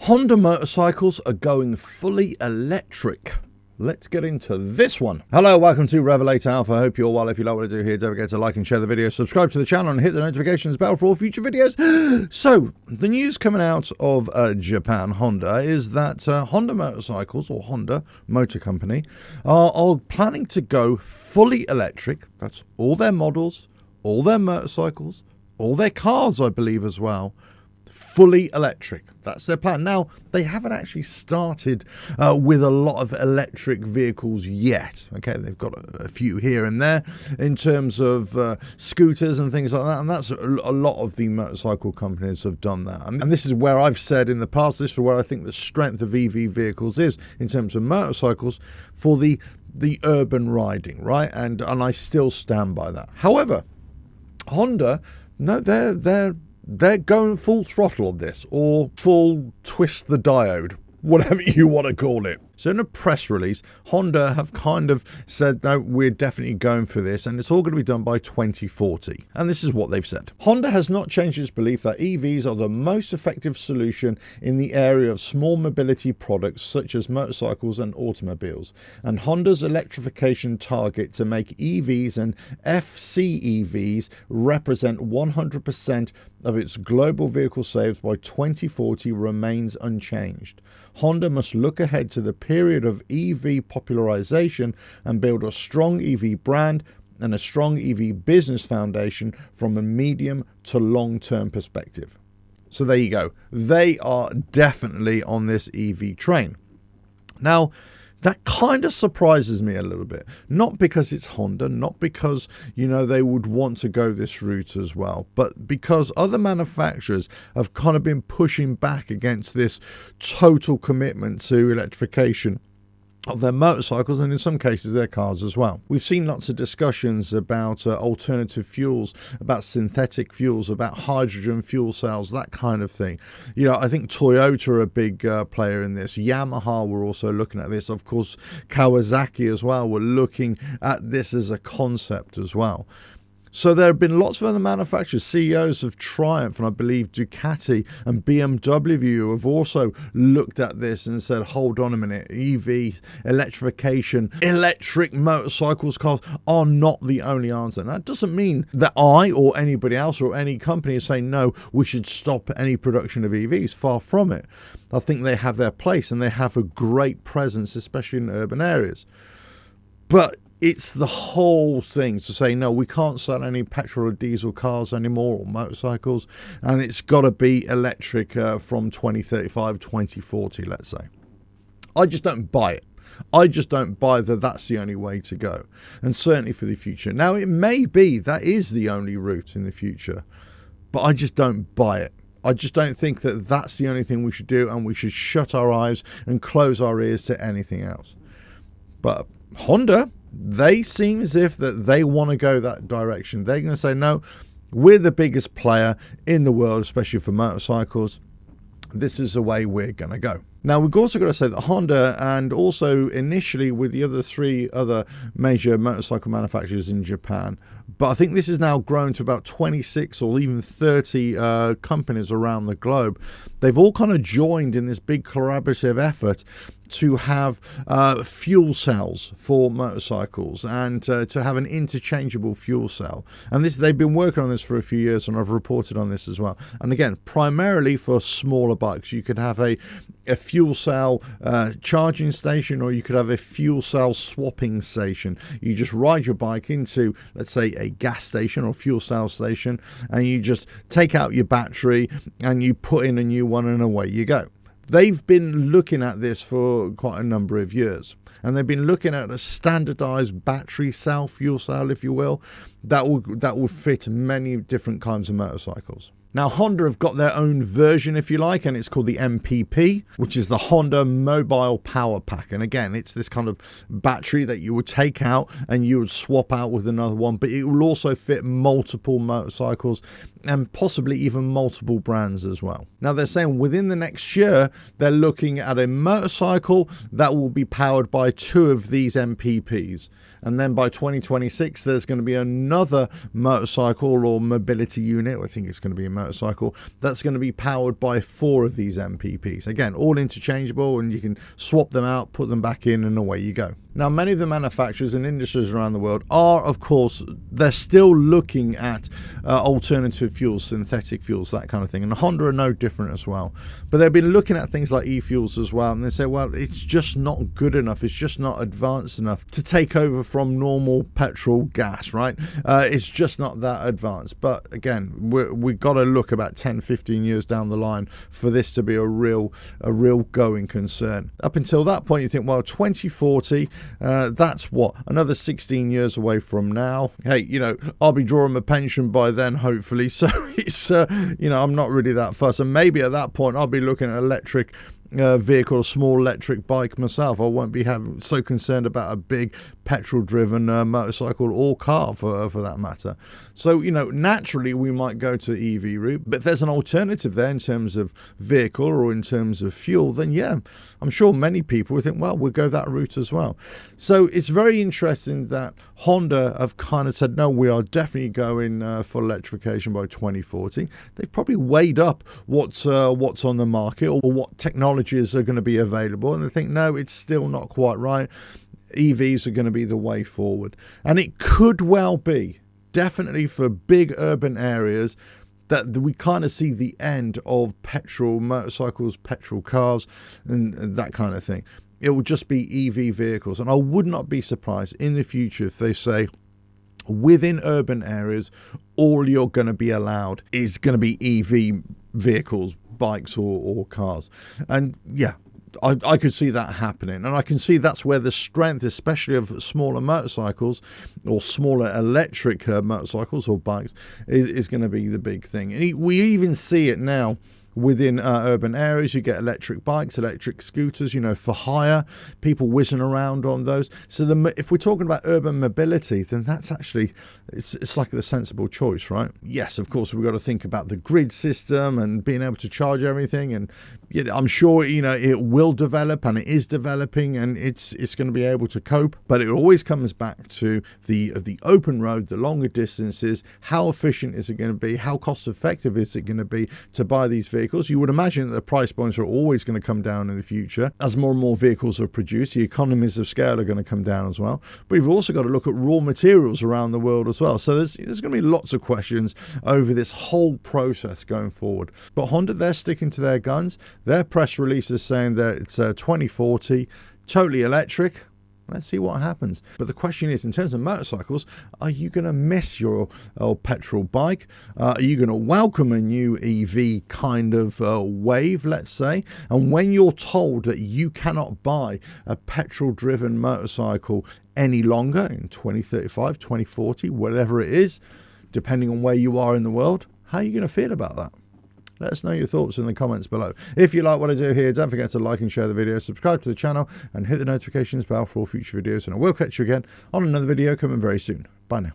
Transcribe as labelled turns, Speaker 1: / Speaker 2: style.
Speaker 1: Honda motorcycles are going fully electric. Let's get into this one. Hello, welcome to RevelatorAlf. I hope you're well. If you like what I do here, don't forget to like and share the video, subscribe to the channel, and hit the notifications bell for all future videos. So, the news coming out of Japan, Honda, is that Honda Motorcycles, or Honda Motor Company, are planning to go fully electric. That's all their models, all their motorcycles, all their cars, I believe, as well. Fully electric. That's their plan. Now, they haven't actually started with a lot of electric vehicles yet. Okay, they've got a few here and there in terms of scooters and things like that, and that's a lot of the motorcycle companies have done that. And this is where I've said in the past, this is where I think the strength of EV vehicles is in terms of motorcycles for the urban riding, right? And I still stand by that. However, Honda, no, they're going full throttle on this, or full twist the diode, whatever you want to call it. So in a press release, Honda have kind of said, no, we're definitely going for this, and it's all going to be done by 2040. And this is what they've said. Honda has not changed its belief that EVs are the most effective solution in the area of small mobility products such as motorcycles and automobiles. And Honda's electrification target to make EVs and FCEVs represent 100% of its global vehicle sales by 2040 remains unchanged. Honda must look ahead to the period of EV popularization and build a strong EV brand and a strong EV business foundation from a medium to long-term perspective. So there you go. They are definitely on this EV train. Now, that kind of surprises me a little bit. Not because it's Honda, not because, they would want to go this route as well, but because other manufacturers have kind of been pushing back against this total commitment to electrification of their motorcycles and in some cases their cars as well. We've seen lots of discussions about alternative fuels, about synthetic fuels, about hydrogen fuel cells, that kind of thing. I think Toyota are a big player in this. Yamaha were also looking at this. Of course, Kawasaki as well were looking at this as a concept as well. So there have been lots of other manufacturers, CEOs of Triumph and I believe Ducati and BMW who have also looked at this and said, hold on a minute, EV, electrification, electric motorcycles, cars are not the only answer. And that doesn't mean that I or anybody else or any company is saying, no, we should stop any production of EVs. Far from it. I think they have their place and they have a great presence, especially in urban areas. But it's the whole thing to say, no, we can't sell any petrol or diesel cars anymore or motorcycles, and it's got to be electric from 2035, 2040, let's say. I just don't buy it. I just don't buy that that's the only way to go, and certainly for the future. Now, it may be that is the only route in the future, but I just don't buy it. I just don't think that that's the only thing we should do, and we should shut our eyes and close our ears to anything else. But Honda, they seem as if that they want to go that direction. They're going to say, no, we're the biggest player in the world, especially for motorcycles. This is the way we're going to go. Now, we've also got to say that Honda, and also initially with the other three other major motorcycle manufacturers in Japan, but I think this has now grown to about 26 or even 30 companies around the globe. They've all kind of joined in this big collaborative effort to have fuel cells for motorcycles and to have an interchangeable fuel cell. And they've been working on this for a few years, and I've reported on this as well. And again, primarily for smaller bikes. You could have a fuel cell charging station, or you could have a fuel cell swapping station. You just ride your bike into, let's say, a gas station or fuel cell station, and you just take out your battery and you put in a new one, and away you go. They've been looking at this for quite a number of years, and they've been looking at a standardized battery cell, fuel cell, if you will, that will fit many different kinds of motorcycles. Now, Honda have got their own version, if you like, and it's called the MPP, which is the Honda Mobile Power Pack. And again, it's this kind of battery that you would take out and you would swap out with another one, but it will also fit multiple motorcycles and possibly even multiple brands as well. Now they're saying within the next year, they're looking at a motorcycle that will be powered by 2 of these MPPs. And then by 2026, there's going to be another motorcycle or mobility unit, I think it's going to be a motorcycle, that's going to be powered by 4 of these MPPs. Again, all interchangeable, and you can swap them out, put them back in, and away you go. Now, many of the manufacturers and industries around the world are, of course, they're still looking at alternative fuels, synthetic fuels, that kind of thing. And Honda are no different as well. But they've been looking at things like e-fuels as well. And they say, well, it's just not good enough. It's just not advanced enough to take over from normal petrol gas, right? It's just not that advanced. But again, we've got to look about 10, 15 years down the line for this to be a real going concern. Up until that point, you think, well, 2040, that's what, another 16 years away from now. Hey, you know, I'll be drawing my pension by then, hopefully. So it's, you know, I'm not really that fussed. And maybe at that point, I'll be looking at electric vehicle, a small electric bike myself. I won't be so concerned about a big petrol-driven motorcycle or car for that matter. So, you know, naturally we might go to the EV route, but if there's an alternative there in terms of vehicle or in terms of fuel, then yeah, I'm sure many people would think, well, we'll go that route as well. So it's very interesting that Honda have kind of said, no, we are definitely going for electrification by 2040. They've probably weighed up what's on the market or what technologies are going to be available, and they think, no, it's still not quite right. EVs are going to be the way forward. And it could well be, definitely for big urban areas, that we kind of see the end of petrol motorcycles, petrol cars, and that kind of thing. It will just be EV vehicles. And I would not be surprised in the future if they say, within urban areas, all you're going to be allowed is going to be EV vehicles, bikes or cars. And yeah, I could see that happening, and I can see that's where the strength, especially of smaller motorcycles or smaller electric motorcycles or bikes, is going to be the big thing. And we even see it now within urban areas. You get electric bikes, electric scooters, you know, for hire, people whizzing around on those. So if we're talking about urban mobility, then that's actually, it's like the sensible choice, right? Yes, of course, we've got to think about the grid system and being able to charge everything. And I'm sure, you know, it will develop, and it is developing, and it's going to be able to cope. But it always comes back to the open road, the longer distances. How efficient is it going to be? How cost effective is it going to be to buy these vehicles? You would imagine that the price points are always going to come down in the future as more and more vehicles are produced. The economies of scale are going to come down as well. But you've also got to look at raw materials around the world as well. So there's going to be lots of questions over this whole process going forward. But Honda, they're sticking to their guns. Their press release is saying that it's 2040, totally electric. Let's see what happens. But the question is, in terms of motorcycles, are you going to miss your petrol bike? Are you going to welcome a new EV kind of wave, let's say? And when you're told that you cannot buy a petrol-driven motorcycle any longer in 2035, 2040, whatever it is, depending on where you are in the world, how are you going to feel about that? Let us know your thoughts in the comments below. If you like what I do here, don't forget to like and share the video, subscribe to the channel, and hit the notifications bell for all future videos. And I will catch you again on another video coming very soon. Bye now.